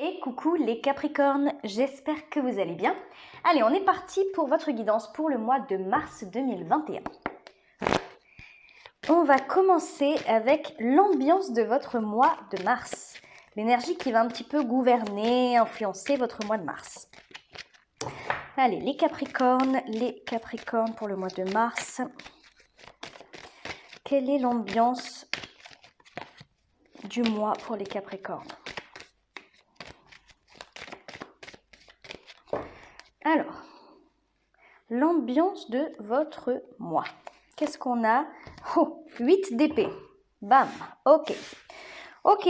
Et coucou les Capricornes, j'espère que vous allez bien. Allez, on est parti pour votre guidance pour le mois de mars 2021. On va commencer avec l'ambiance de votre mois de mars. L'énergie qui va un petit peu gouverner, influencer votre mois de mars. Allez, les Capricornes pour le mois de mars. Quelle est l'ambiance du mois pour les Capricornes ? Alors, l'ambiance de votre mois. Qu'est-ce qu'on a? Oh, 8 d'épée. Bam, ok. Ok.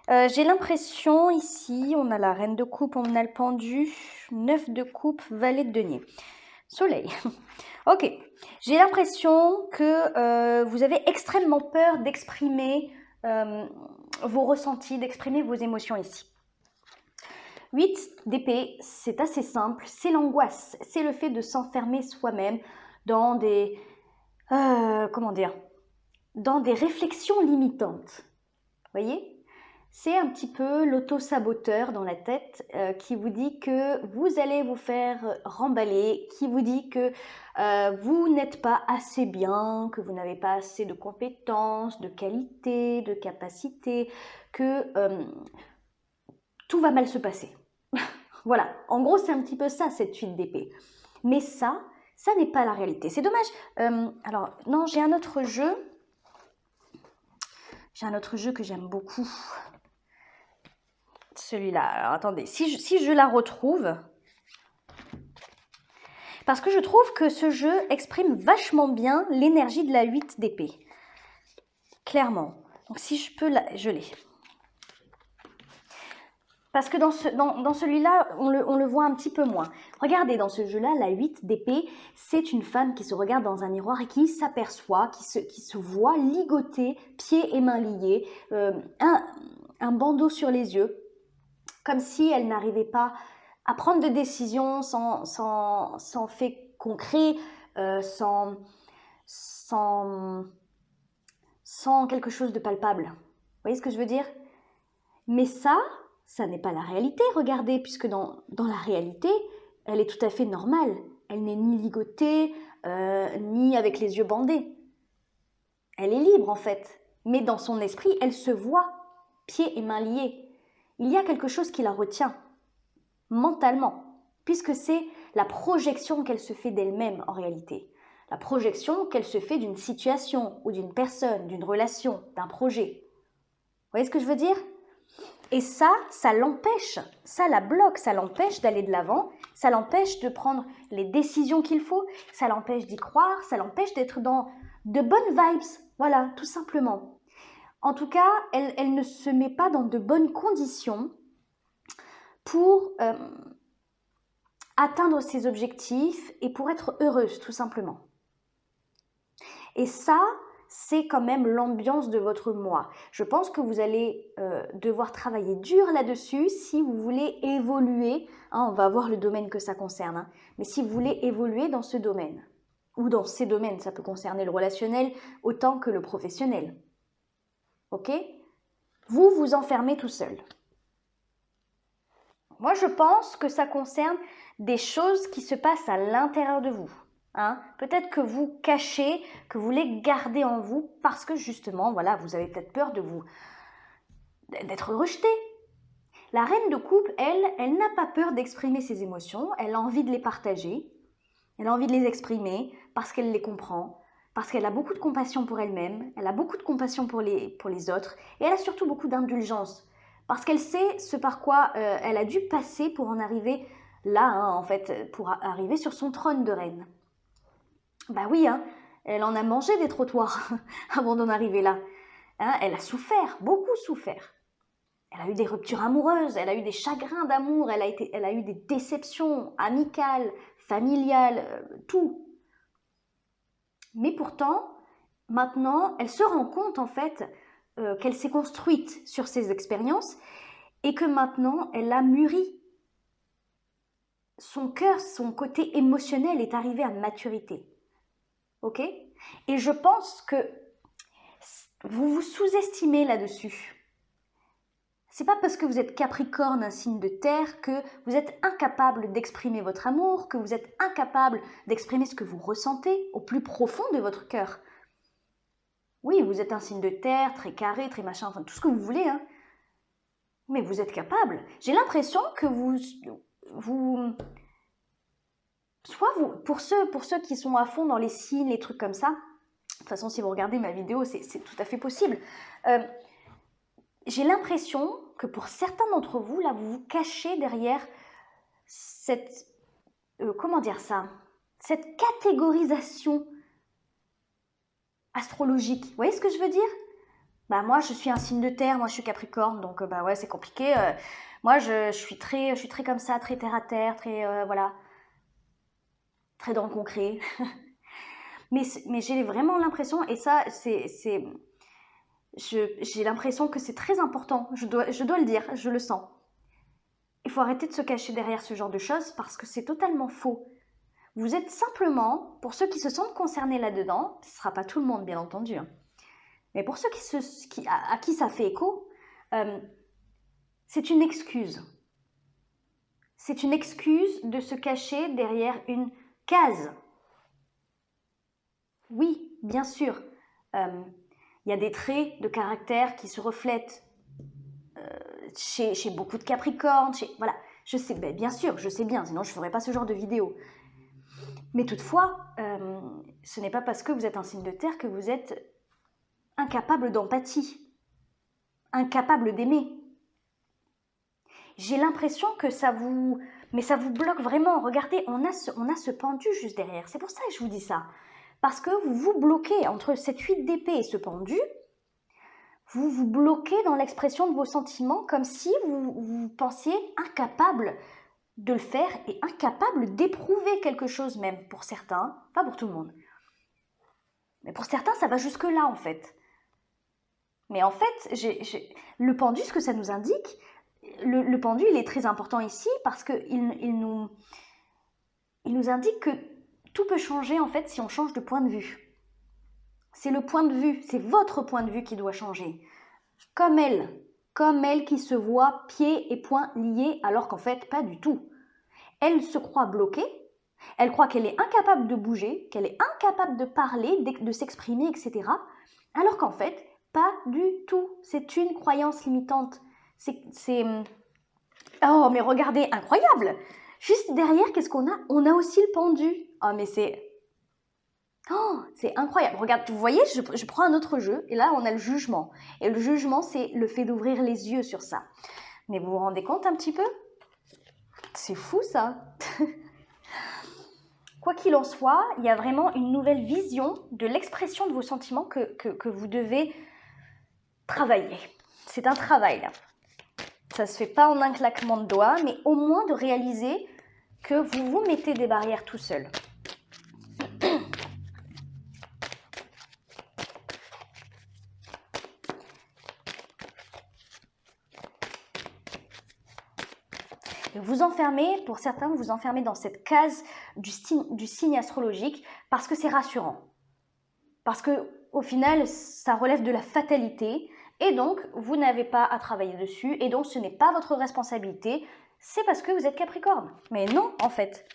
J'ai l'impression ici, on a la reine de coupe, on a le pendu, 9 de coupe, valet de denier. Soleil. Ok. J'ai l'impression que vous avez extrêmement peur d'exprimer vos ressentis, d'exprimer vos émotions ici. 8 d'épée, c'est assez simple, c'est l'angoisse, c'est le fait de s'enfermer soi-même dans des, dans des réflexions limitantes. Vous voyez ? C'est un petit peu l'auto-saboteur dans la tête qui vous dit que vous allez vous faire remballer, qui vous dit que vous n'êtes pas assez bien, que vous n'avez pas assez de compétences, de qualité, de capacité, que tout va mal se passer. Voilà, en gros, c'est un petit peu ça, cette 8 d'épée. Mais ça n'est pas la réalité. C'est dommage. Alors, non, j'ai un autre jeu. J'ai un autre jeu que j'aime beaucoup. Celui-là. Alors, attendez, si je la retrouve... Parce que je trouve que ce jeu exprime vachement bien l'énergie de la 8 d'épée. Clairement. Donc, si je peux... Je l'ai. Parce que dans celui-là, on le voit un petit peu moins. Regardez, dans ce jeu-là, la 8 d'épée, c'est une femme qui se regarde dans un miroir et qui s'aperçoit, qui se voit ligotée, pieds et mains liés, un bandeau sur les yeux, comme si elle n'arrivait pas à prendre de décision sans fait concret, sans quelque chose de palpable. Vous voyez ce que je veux dire? Mais ça n'est pas la réalité, regardez, puisque dans la réalité, elle est tout à fait normale. Elle n'est ni ligotée, ni avec les yeux bandés. Elle est libre en fait, mais dans son esprit, elle se voit pieds et mains liés. Il y a quelque chose qui la retient, mentalement, puisque c'est la projection qu'elle se fait d'elle-même en réalité. La projection qu'elle se fait d'une situation ou d'une personne, d'une relation, d'un projet. Vous voyez ce que je veux dire ? Et ça l'empêche, ça la bloque, ça l'empêche d'aller de l'avant, ça l'empêche de prendre les décisions qu'il faut, ça l'empêche d'y croire, ça l'empêche d'être dans de bonnes vibes, voilà, tout simplement. En tout cas, elle ne se met pas dans de bonnes conditions pour atteindre ses objectifs et pour être heureuse, tout simplement. Et ça, c'est quand même l'ambiance de votre mois. Je pense que vous allez devoir travailler dur là-dessus si vous voulez évoluer. Hein, on va voir le domaine que ça concerne. Hein, mais si vous voulez évoluer dans ce domaine, ou dans ces domaines, ça peut concerner le relationnel autant que le professionnel. Ok ? Vous vous enfermez tout seul. Moi, je pense que ça concerne des choses qui se passent à l'intérieur de vous. Hein, peut-être que vous cachez, que vous voulez garder en vous parce que justement, voilà, vous avez peut-être peur d'être rejeté. La reine de coupe, elle n'a pas peur d'exprimer ses émotions, elle a envie de les partager, elle a envie de les exprimer parce qu'elle les comprend, parce qu'elle a beaucoup de compassion pour elle-même, elle a beaucoup de compassion pour les autres et elle a surtout beaucoup d'indulgence parce qu'elle sait ce par quoi elle a dû passer pour en arriver là, hein, en fait, pour arriver sur son trône de reine. Bah oui, hein, elle en a mangé des trottoirs avant d'en arriver là. Hein, elle a souffert, beaucoup souffert. Elle a eu des ruptures amoureuses, elle a eu des chagrins d'amour, elle a eu des déceptions amicales, familiales, tout. Mais pourtant, maintenant, elle se rend compte en fait qu'elle s'est construite sur ces expériences et que maintenant, elle a mûri. Son cœur, son côté émotionnel est arrivé à maturité. Ok ? Et je pense que vous vous sous-estimez là-dessus. C'est pas parce que vous êtes Capricorne, un signe de terre, que vous êtes incapable d'exprimer votre amour, que vous êtes incapable d'exprimer ce que vous ressentez au plus profond de votre cœur. Oui, vous êtes un signe de terre, très carré, très machin, enfin tout ce que vous voulez, hein. Mais vous êtes capable. J'ai l'impression que soit vous, pour ceux qui sont à fond dans les signes, les trucs comme ça, de toute façon, si vous regardez ma vidéo, c'est tout à fait possible. J'ai l'impression que pour certains d'entre vous, là, vous vous cachez derrière cette, comment dire ça, cette catégorisation astrologique. Vous voyez ce que je veux dire? Bah moi, je suis un signe de terre, moi je suis Capricorne, donc bah ouais, c'est compliqué. Moi, je suis très comme ça, très terre à terre, très voilà, très dans le concret. mais j'ai vraiment l'impression, et ça, j'ai l'impression que c'est très important. Je dois le dire, je le sens. Il faut arrêter de se cacher derrière ce genre de choses parce que c'est totalement faux. Vous êtes simplement, pour ceux qui se sentent concernés là-dedans, ce ne sera pas tout le monde bien entendu, hein, mais pour ceux à qui ça fait écho, c'est une excuse. C'est une excuse de se cacher derrière une case. Oui, bien sûr, il y a des traits de caractère qui se reflètent chez beaucoup de Capricornes, voilà, je sais, ben, bien sûr, je sais bien, sinon je ne ferais pas ce genre de vidéo. Mais toutefois, ce n'est pas parce que vous êtes un signe de terre que vous êtes incapable d'empathie, incapable d'aimer. J'ai l'impression que ça vous bloque vraiment. Regardez, on a ce pendu juste derrière. C'est pour ça que je vous dis ça. Parce que vous vous bloquez entre cette 8 d'épée et ce pendu. Vous vous bloquez dans l'expression de vos sentiments comme si vous pensiez incapable de le faire et incapable d'éprouver quelque chose même pour certains, pas pour tout le monde. Mais pour certains, ça va jusque-là en fait. Mais en fait, le pendu, ce que ça nous indique, le pendu, il est très important ici parce qu'il nous indique que tout peut changer en fait si on change de point de vue. C'est le point de vue, c'est votre point de vue qui doit changer. Comme elle qui se voit pieds et poings liés alors qu'en fait pas du tout. Elle se croit bloquée, elle croit qu'elle est incapable de bouger, qu'elle est incapable de parler, de s'exprimer, etc. Alors qu'en fait, pas du tout. C'est une croyance limitante. Oh, mais regardez, incroyable! Juste derrière, qu'est-ce qu'on a? On a aussi le pendu. Oh, mais c'est... Oh, c'est incroyable. Regarde, vous voyez, je prends un autre jeu, et là, on a le jugement. Et le jugement, c'est le fait d'ouvrir les yeux sur ça. Mais vous vous rendez compte un petit peu? C'est fou, ça. Quoi qu'il en soit, il y a vraiment une nouvelle vision de l'expression de vos sentiments que vous devez travailler. C'est un travail, là. Ça ne se fait pas en un claquement de doigts, mais au moins de réaliser que vous vous mettez des barrières tout seul. Vous enfermez, pour certains, vous enfermez dans cette case du signe astrologique parce que c'est rassurant. Parce qu'au final, ça relève de la fatalité et donc vous n'avez pas à travailler dessus et donc ce n'est pas votre responsabilité, c'est parce que vous êtes Capricorne. Mais non, en fait.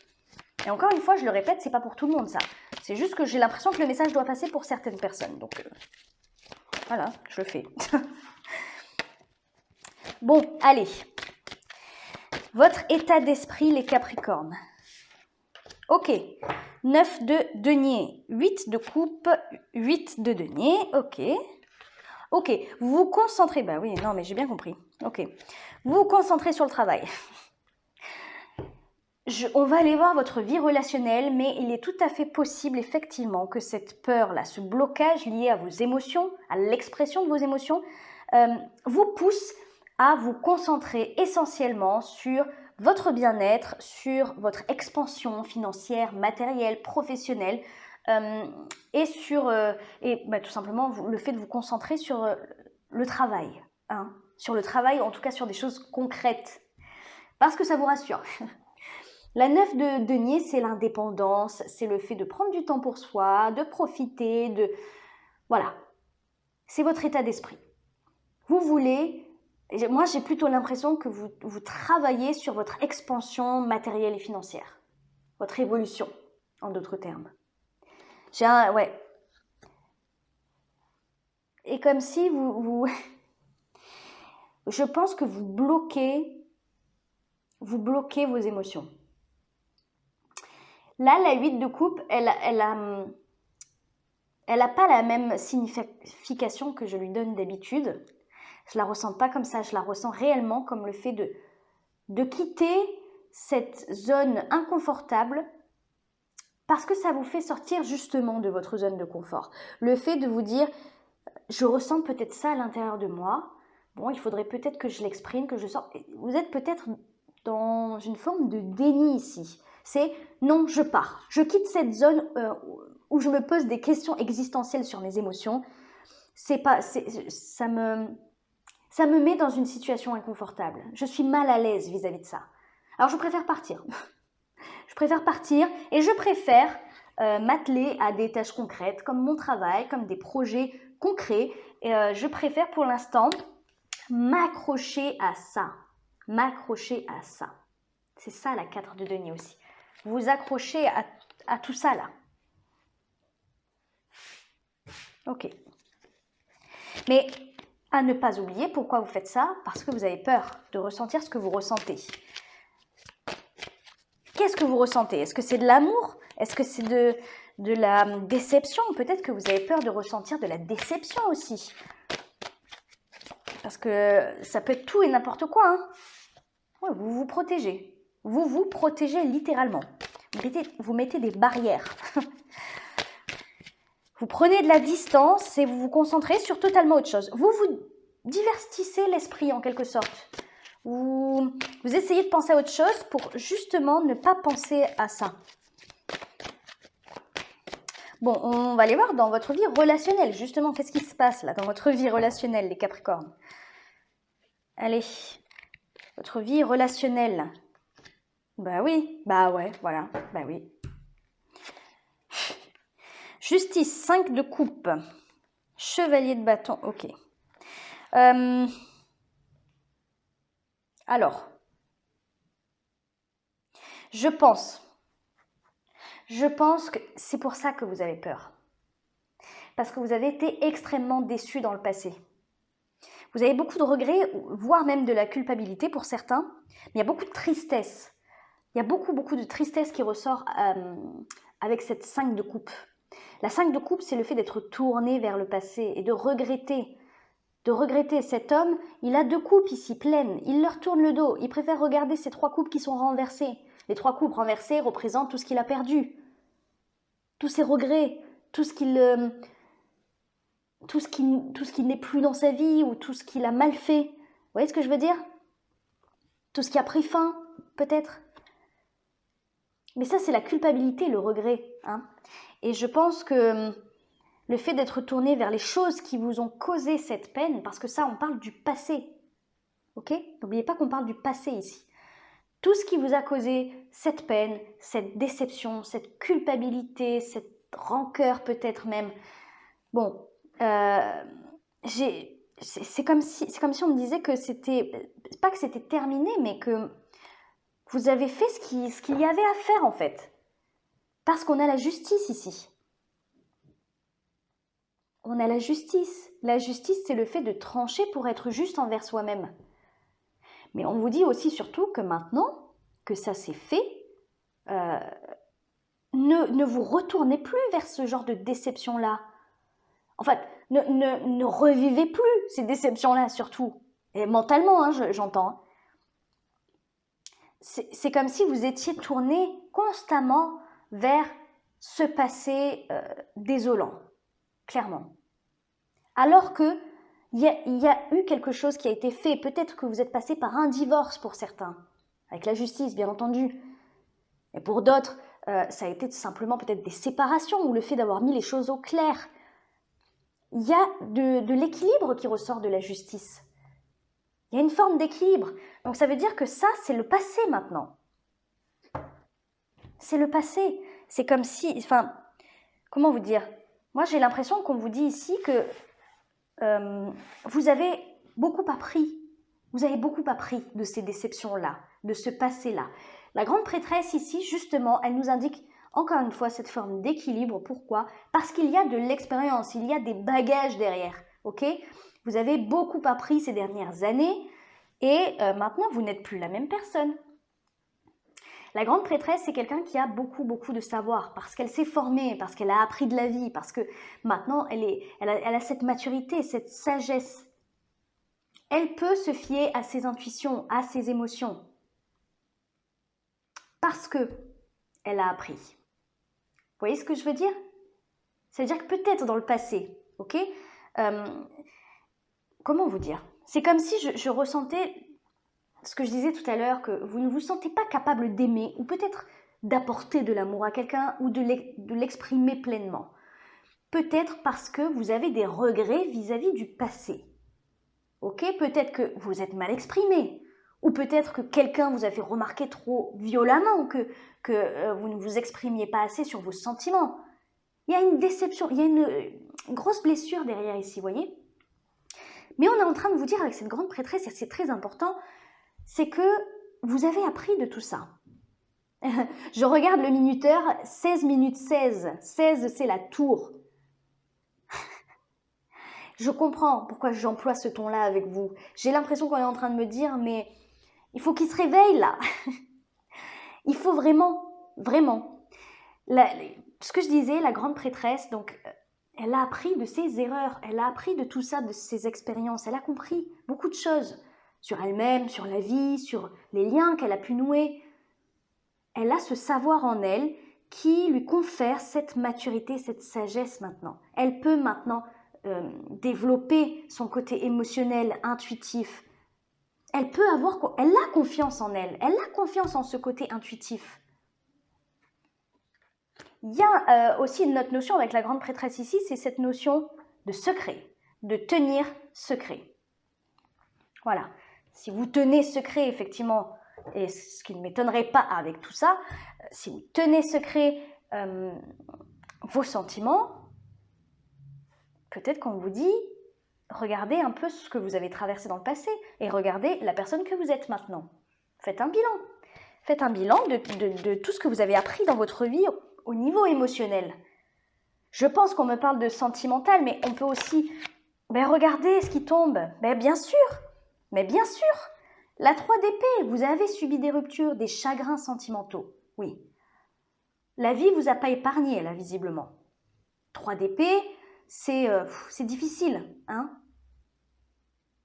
Et encore une fois, je le répète, c'est pas pour tout le monde ça. C'est juste que j'ai l'impression que le message doit passer pour certaines personnes. Donc voilà, je le fais. Bon, allez. Votre état d'esprit, les Capricornes. Ok. 9 de denier, 8 de coupe, 8 de denier. Ok. Ok. Vous vous concentrez. Bah oui, non, mais j'ai bien compris. Ok. Vous vous concentrez sur le travail. On va aller voir votre vie relationnelle, mais il est tout à fait possible, effectivement, que cette peur-là, ce blocage lié à vos émotions, à l'expression de vos émotions, vous pousse à vous concentrer essentiellement sur votre bien-être, sur votre expansion financière, matérielle, professionnelle, et tout simplement le fait de vous concentrer sur le travail, hein, sur le travail, en tout cas sur des choses concrètes, parce que ça vous rassure. La 9 de denier, c'est l'indépendance, c'est le fait de prendre du temps pour soi, de profiter, voilà. C'est votre état d'esprit. Vous voulez Moi, j'ai plutôt l'impression que vous travaillez sur votre expansion matérielle et financière, votre évolution, en d'autres termes. Ouais. Et comme si je pense que vous bloquez vos émotions. Là, la 8 de coupe, elle a pas la même signification que je lui donne d'habitude. Je la ressens pas comme ça, je la ressens réellement comme le fait de quitter cette zone inconfortable parce que ça vous fait sortir justement de votre zone de confort. Le fait de vous dire, je ressens peut-être ça à l'intérieur de moi, bon, il faudrait peut-être que je l'exprime, que je sorte. Vous êtes peut-être dans une forme de déni ici. C'est non, je pars. Je quitte cette zone où je me pose des questions existentielles sur mes émotions. Ça me met dans une situation inconfortable. Je suis mal à l'aise vis-à-vis de ça. Alors je préfère partir. Je préfère partir et je préfère m'atteler à des tâches concrètes comme mon travail, comme des projets concrets. Et je préfère pour l'instant m'accrocher à ça. M'accrocher à ça. C'est ça la 4 de denier aussi. Vous accrochez à tout ça là. Ok. Mais à ne pas oublier pourquoi vous faites ça, parce que vous avez peur de ressentir ce que vous ressentez. Qu'est-ce que vous ressentez? Est-ce que c'est de l'amour? Est-ce que c'est de la déception? Peut-être que vous avez peur de ressentir de la déception aussi. Parce que ça peut être tout et n'importe quoi. Hein. Ouais, vous vous protégez. Vous vous protégez littéralement. Vous mettez des barrières. Vous prenez de la distance et vous vous concentrez sur totalement autre chose. Vous divertissez l'esprit en quelque sorte. Vous essayez de penser à autre chose pour justement ne pas penser à ça. Bon, on va aller voir dans votre vie relationnelle. Justement, qu'est-ce qui se passe là dans votre vie relationnelle, les Capricornes? Allez, votre vie relationnelle. Bah oui, bah ouais, voilà, bah oui. Justice, 5 de coupe. Chevalier de bâton, ok. Alors, je pense que c'est pour ça que vous avez peur. Parce que vous avez été extrêmement déçu dans le passé. Vous avez beaucoup de regrets, voire même de la culpabilité pour certains, mais il y a beaucoup de tristesse. Il y a beaucoup de tristesse qui ressort avec cette 5 de coupe. La 5 de coupe, c'est le fait d'être tourné vers le passé et de regretter. De regretter. Cet homme, il a 2 coupes ici, pleines. Il leur tourne le dos. Il préfère regarder ces 3 coupes qui sont renversées. Les 3 coupes renversées représentent tout ce qu'il a perdu. Tous ses regrets, tout ce qui n'est plus dans sa vie ou tout ce qu'il a mal fait. Vous voyez ce que je veux dire? Tout ce qui a pris fin, peut-être. Mais ça, c'est la culpabilité, le regret. Hein. Et je pense que le fait d'être tourné vers les choses qui vous ont causé cette peine, parce que ça, on parle du passé. Ok? N'oubliez pas qu'on parle du passé ici. Tout ce qui vous a causé cette peine, cette déception, cette culpabilité, cette rancœur peut-être même. Bon, c'est comme si on me disait que c'était, pas que c'était terminé, mais que vous avez fait ce qu'il y avait à faire en fait. Parce qu'on a la justice ici. On a la justice. La justice, c'est le fait de trancher pour être juste envers soi-même. Mais on vous dit aussi surtout que maintenant que ça s'est fait, ne vous retournez plus vers ce genre de déception-là. En fait, ne revivez plus ces déceptions-là surtout. Et mentalement, hein, j'entends. C'est comme si vous étiez tourné constamment vers ce passé désolant, clairement. Alors que il y a eu quelque chose qui a été fait. Peut-être que vous êtes passé par un divorce pour certains, avec la justice, bien entendu. Et pour d'autres, ça a été simplement peut-être des séparations ou le fait d'avoir mis les choses au clair. Il y a de l'équilibre qui ressort de la justice. Il y a une forme d'équilibre. Donc ça veut dire que ça, c'est le passé maintenant. C'est le passé. C'est comme si... Enfin, comment vous dire? Moi, j'ai l'impression qu'on vous dit ici que vous avez beaucoup appris Vous avez beaucoup appris de ces déceptions-là, de ce passé-là. La grande prêtresse ici, justement, elle nous indique encore une fois cette forme d'équilibre. Pourquoi? Parce qu'il y a de l'expérience, il y a des bagages derrière. Ok? Vous avez beaucoup appris ces dernières années et maintenant vous n'êtes plus la même personne. La grande prêtresse, c'est quelqu'un qui a beaucoup de savoir parce qu'elle s'est formée, parce qu'elle a appris de la vie, parce que maintenant elle a cette maturité, cette sagesse. Elle peut se fier à ses intuitions, à ses émotions parce que elle a appris. Vous voyez ce que je veux dire? C'est-à-dire que peut-être dans le passé, ok? Comment vous dire? C'est comme si je ressentais ce que je disais tout à l'heure, que vous ne vous sentez pas capable d'aimer ou peut-être d'apporter de l'amour à quelqu'un ou de l'exprimer pleinement. Peut-être parce que vous avez des regrets vis-à-vis du passé. Ok? Peut-être que vous êtes mal exprimé. Ou peut-être que quelqu'un vous a fait remarquer trop violemment que vous ne vous exprimiez pas assez sur vos sentiments. Il y a une déception, il y a une grosse blessure derrière ici, vous voyez? Mais on est en train de vous dire avec cette grande prêtresse, et c'est très important, c'est que vous avez appris de tout ça. Je regarde le minuteur, 16 minutes 16. 16, c'est la tour. Je comprends pourquoi j'emploie ce ton-là avec vous. J'ai l'impression qu'on est en train de me dire, mais il faut qu'il se réveille là. Il faut vraiment. Ce que je disais, la grande prêtresse, donc, elle a appris de ses erreurs, elle a appris de tout ça, de ses expériences, elle a compris beaucoup de choses sur elle-même, sur la vie, sur les liens qu'elle a pu nouer. Elle a ce savoir en elle qui lui confère cette maturité, cette sagesse maintenant. Elle peut maintenant développer son côté émotionnel, intuitif. Elle a confiance en elle, elle a confiance en ce côté intuitif. Il y a aussi une autre notion avec la grande prêtresse ici, c'est cette notion de secret, de tenir secret. Voilà. Si vous tenez secret, effectivement, et ce qui ne m'étonnerait pas avec tout ça, si vous tenez secret vos sentiments, peut-être qu'on vous dit, regardez un peu ce que vous avez traversé dans le passé et regardez la personne que vous êtes maintenant. Faites un bilan. Faites un bilan de tout ce que vous avez appris dans votre vie au niveau émotionnel. Je pense qu'on me parle de sentimental, mais on peut aussi regarder ce qui tombe. Bien sûr. Mais bien sûr, la 3 d'épée, vous avez subi des ruptures, des chagrins sentimentaux. Oui. La vie ne vous a pas épargné, là, visiblement. 3 d'épée, c'est difficile. Hein?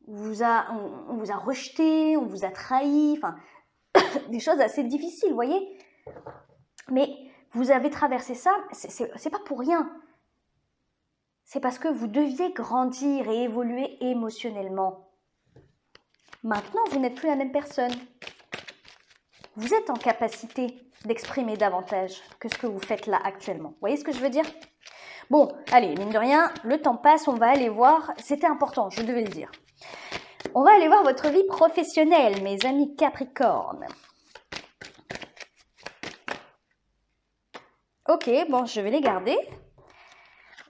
On vous a rejeté, on vous a trahi, enfin, des choses assez difficiles, vous voyez? Mais vous avez traversé ça, c'est pas pour rien. C'est parce que vous deviez grandir et évoluer émotionnellement. Maintenant, vous n'êtes plus la même personne. Vous êtes en capacité d'exprimer davantage que ce que vous faites là actuellement. Vous voyez ce que je veux dire? Bon, allez, mine de rien, le temps passe, on va aller voir, c'était important, je devais le dire. On va aller voir votre vie professionnelle, mes amis Capricorne. Ok, bon, je vais les garder.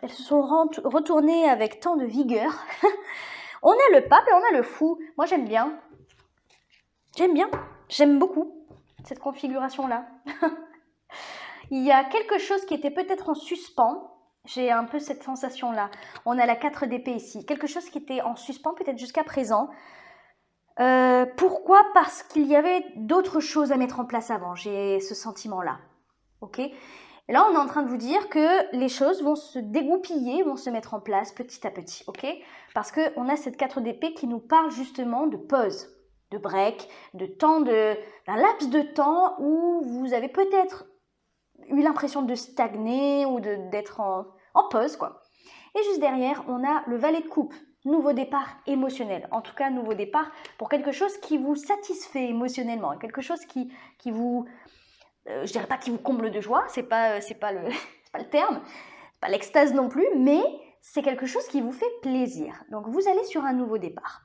Elles se sont retournées avec tant de vigueur. On a le pape et on a le fou. Moi, j'aime bien. J'aime beaucoup cette configuration-là. Il y a quelque chose qui était peut-être en suspens. J'ai un peu cette sensation-là. On a la 4 d'épée ici. Quelque chose qui était en suspens peut-être jusqu'à présent. Pourquoi? Parce qu'il y avait d'autres choses à mettre en place avant. J'ai ce sentiment-là. Ok? Et là, on est en train de vous dire que les choses vont se dégoupiller, vont se mettre en place petit à petit, ok? Parce qu'on a cette 4 d'épée qui nous parle justement de pause, de break, d'un laps de temps où vous avez peut-être eu l'impression de stagner ou d'être en pause, quoi. Et juste derrière, on a le valet de coupe, nouveau départ émotionnel. En tout cas, nouveau départ pour quelque chose qui vous satisfait émotionnellement, quelque chose qui vous... je dirais pas qui vous comble de joie, c'est pas le terme, c'est pas l'extase non plus, mais c'est quelque chose qui vous fait plaisir. Donc vous allez sur un nouveau départ.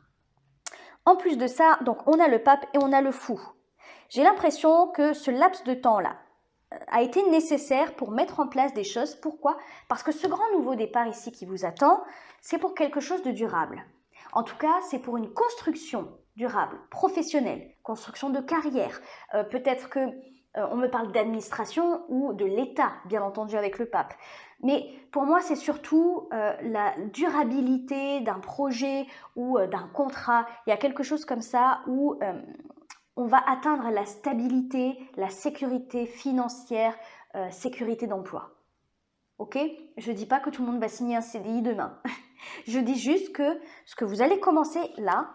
En plus de ça, donc on a le pape et on a le fou. J'ai l'impression que ce laps de temps-là a été nécessaire pour mettre en place des choses. Pourquoi? Parce que ce grand nouveau départ ici qui vous attend, c'est pour quelque chose de durable. En tout cas, c'est pour une construction durable, professionnel, construction de carrière, peut-être que on me parle d'administration ou de l'État, bien entendu avec le pape. Mais pour moi, c'est surtout la durabilité d'un projet ou d'un contrat. Il y a quelque chose comme ça où on va atteindre la stabilité, la sécurité financière, sécurité d'emploi. Ok? Je ne dis pas que tout le monde va signer un CDI demain. Je dis juste que ce que vous allez commencer là,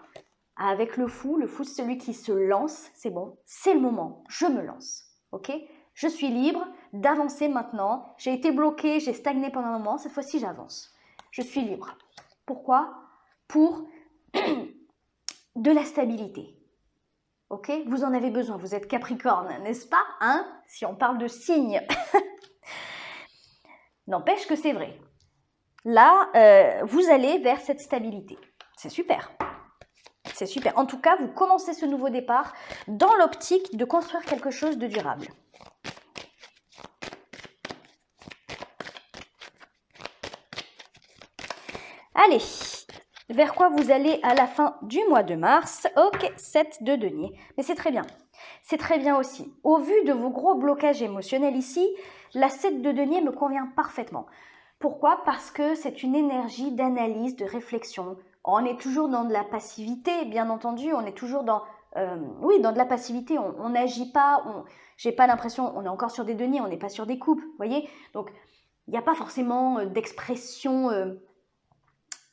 avec le fou c'est celui qui se lance, c'est bon, c'est le moment, je me lance. Ok? Je suis libre d'avancer maintenant. J'ai été bloquée, j'ai stagné pendant un moment, cette fois-ci j'avance. Je suis libre. Pourquoi? Pour de la stabilité. Ok? Vous en avez besoin, vous êtes Capricorne, n'est-ce pas? Hein? Si on parle de signes. N'empêche que c'est vrai. Là, vous allez vers cette stabilité. C'est super. C'est super. En tout cas, vous commencez ce nouveau départ dans l'optique de construire quelque chose de durable. Allez, vers quoi vous allez à la fin du mois de mars? Ok, 7 de denier. Mais c'est très bien. C'est très bien aussi. Au vu de vos gros blocages émotionnels ici, la 7 de denier me convient parfaitement. Pourquoi? Parce que c'est une énergie d'analyse, de réflexion. On est toujours dans de la passivité, bien entendu. On est toujours dans, dans de la passivité. On n'agit pas. J'ai pas l'impression. On est encore sur des deniers. On n'est pas sur des coupes. Vous voyez? Donc, il n'y a pas forcément d'expression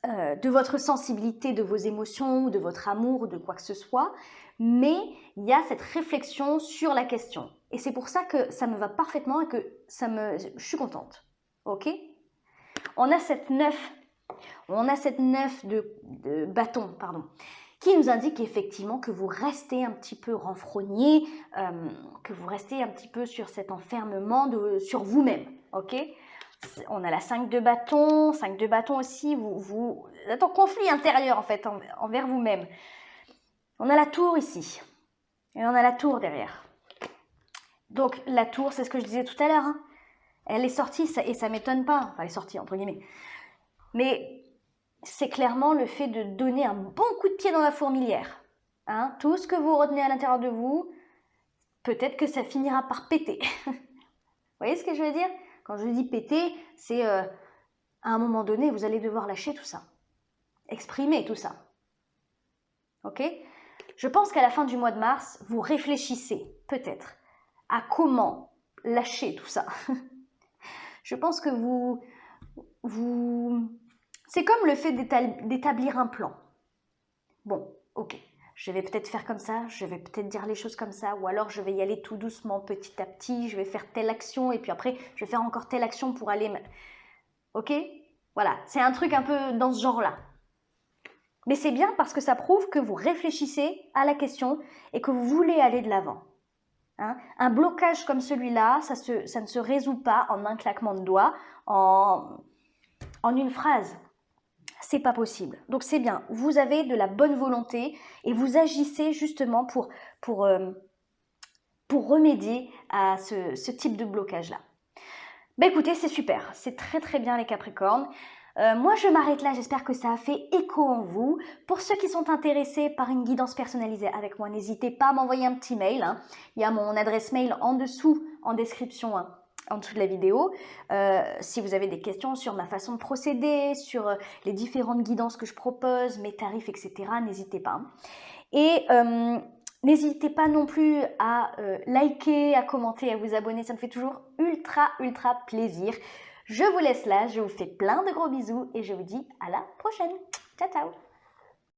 de votre sensibilité, de vos émotions, ou de votre amour, ou de quoi que ce soit. Mais il y a cette réflexion sur la question. Et c'est pour ça que ça me va parfaitement et que je suis contente. Ok? On a cette 9 de bâton, qui nous indique effectivement que vous restez un petit peu renfrogné, que vous restez un petit peu sur cet enfermement sur vous-même, ok? On a la 5 de bâton aussi, vous êtes en conflit intérieur en fait, envers vous-même. On a la tour ici, et on a la tour derrière. Donc la tour, c'est ce que je disais tout à l'heure, hein. Elle est sortie, et ça ne m'étonne pas, enfin elle est sortie entre guillemets. Mais c'est clairement le fait de donner un bon coup de pied dans la fourmilière. Hein, tout ce que vous retenez à l'intérieur de vous, peut-être que ça finira par péter. Vous voyez ce que je veux dire? Quand je dis péter, c'est à un moment donné, vous allez devoir lâcher tout ça. Exprimer tout ça. Ok? Je pense qu'à la fin du mois de mars, vous réfléchissez peut-être à comment lâcher tout ça. Je pense que c'est comme le fait d'établir un plan. Bon, ok, je vais peut-être faire comme ça, je vais peut-être dire les choses comme ça, ou alors je vais y aller tout doucement, petit à petit, je vais faire telle action, et puis après, je vais faire encore telle action pour aller... Ok? Voilà, c'est un truc un peu dans ce genre-là. Mais c'est bien parce que ça prouve que vous réfléchissez à la question et que vous voulez aller de l'avant. Hein? Un blocage comme celui-là, ça ne se résout pas en un claquement de doigts, en une phrase. C'est pas possible. Donc c'est bien, vous avez de la bonne volonté et vous agissez justement pour remédier à ce type de blocage-là. Ben écoutez, c'est super, c'est très très bien les Capricornes. Moi je m'arrête là, j'espère que ça a fait écho en vous. Pour ceux qui sont intéressés par une guidance personnalisée avec moi, n'hésitez pas à m'envoyer un petit mail. Hein. Il y a mon adresse mail en dessous, en description, hein, en dessous de la vidéo. Si vous avez des questions sur ma façon de procéder, sur les différentes guidances que je propose, mes tarifs, etc., n'hésitez pas. Et n'hésitez pas non plus à liker, à commenter, à vous abonner, ça me fait toujours ultra plaisir. Je vous laisse là, je vous fais plein de gros bisous et je vous dis à la prochaine. Ciao ciao.